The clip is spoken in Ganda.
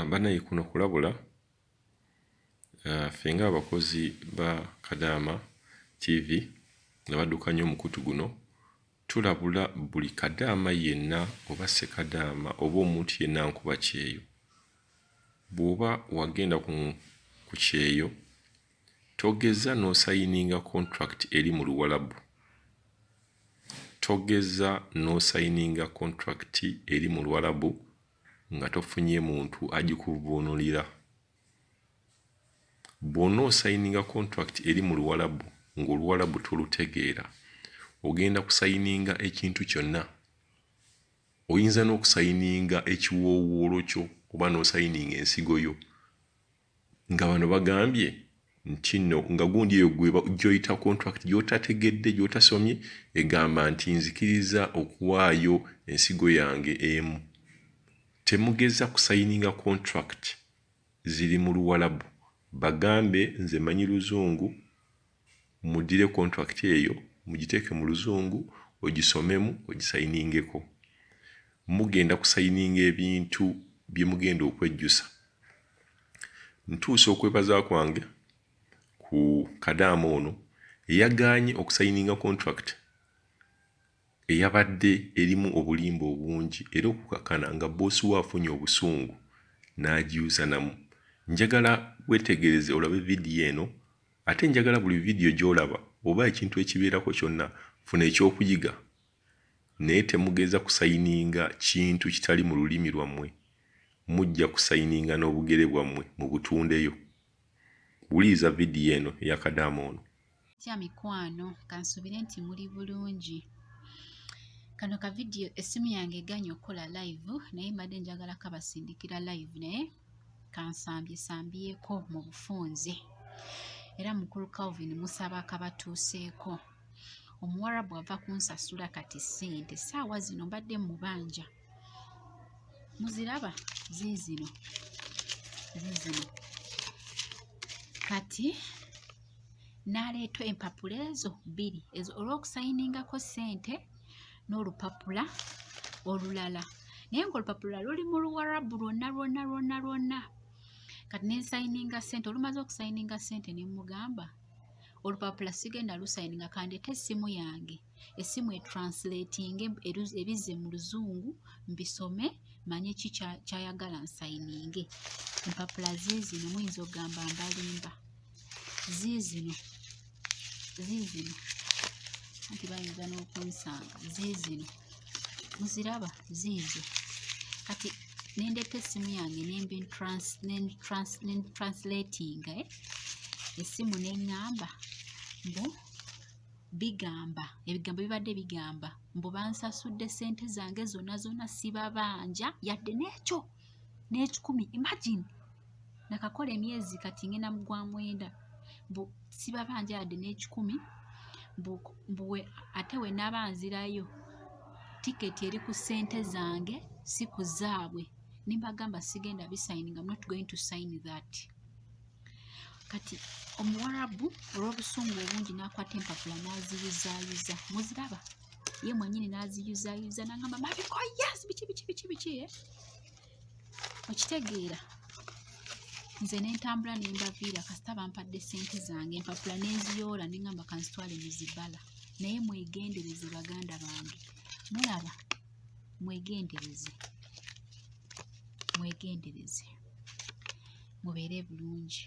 Banaye kuno kulabula ffe nga abakozi ba Kadaama TV nga baddukanya omukutu guno tulabula buli Kadaama yenna oba Sekadaama oba omuntu yenna nkuba kyeyo. Bw'oba wagenda ku kyeyo togeza n'osayininga contract eri mu Luwalabu. Togeza n'osayininga contract eri mu Luwalabu nga tofunye muntu agikuvuunulira. Bw'onoosayininga contract eri mu Luwalabu ng'Oluwalabu tolutegeera, ogenda kusayininga ekintu kyonna. Oyinza n'okusayininga ekiwoowoolo kyo oba n'osayininga ensigo yo nga bano bagambye nti nno nga gundi eyo gy'oyita contract gy'otategedde gy'otasomye egamba nti nzikiriza okuwaayo ensigo yange emu. Temugeza kusayininga contract ziri mu Luwalabu. Bagambe nze manyi Luzungu, muddire contract eyo mugiteeke mu Luzungu ogisomemu ogisayiningeko. Mugenda kusayininga ebintu bye mugenda okwejjusa. Ntuusa okwebaza kwange ku Kadaama ono eyagaanye okusayininga contract eyabadde erimu obulimba obungi era okukakana nga boosi we afunye obusungu n'agiyuza namu. Njagala weetegereze olabe vidiyo eno, ate njagala buli vidiyo gy'olaba oba ekintu ekibeerako kyonna funa ekyokuyiga, naye temugeza kusayininga kintu kitali mu lulimi lwammwe. Mujja kusayininga n'obugere bwammwe mu butundeyo. Wuliriza vidiyo eno eya Kadaama ono. Kya mikwano kansubire nti muli bulungi. Kano ka vidiyo essimu yange eganye okukola live naye mbadde njagala kabasindikira live naye kansambyeko mu bufunze. Era mukulu Calvin musaba akabatuuseeko. Omuwarabu ava kunsasula kati ssente ssaawa zino mbadde mubanja. Muziraba ziizino. Kati n'aleeta empapula ezo bbiri ezo olw'okusayiningako ssente n'olupapula olulala. Naye ng'olupapula luli mu Luwarabu lwonna. Kati n'ensayininga ssente, olumaze okusayininga ssente ne mugamba olupapula sigenda lusayininga kandeete essimu yange. Essimu etranslatinge ebize mu Luzungu mbisome manye ki kyayagala nsayininge. Empapula ziizino muyinza okugamba mbalimba. Ziizino. Anti bayinza n'okunsanga. Ziizino. Muziraba ziizo. Kati nendeeta essimu yange translatinga essimu neŋŋamba mbu bigamba ebigambo bibadde bigamba mbu bansasudde ssente zange zonna sibabanja yadde n'ekyo n'ekikumi. Imagine nakakola emyezi kati ngenda mu gwa 9 mbu sibabanja yadde n'ekikumi mbu ate we nabanzirayo tiketi eri ku ssente zange si ku zaabwe. Nimbagamba sigenda bisayininga, I'm not going to sign that. Kati Omuwarabu olw'obusungu obungi n'akwata empapula n'aziyuzaayiza. Muziraba? Ye mwennyini n'aziyuzaayiza n'angamba mabiko yes biki okitegeera. Nze n'entambula ne mbaviira kasita bampadde ssente zange empapula n'enziyoola ne ngamba kanzitwale mu zibala. Naye mwegendereze baganda bange. Mulaba? Mwegendereze. Mubeere bulungi.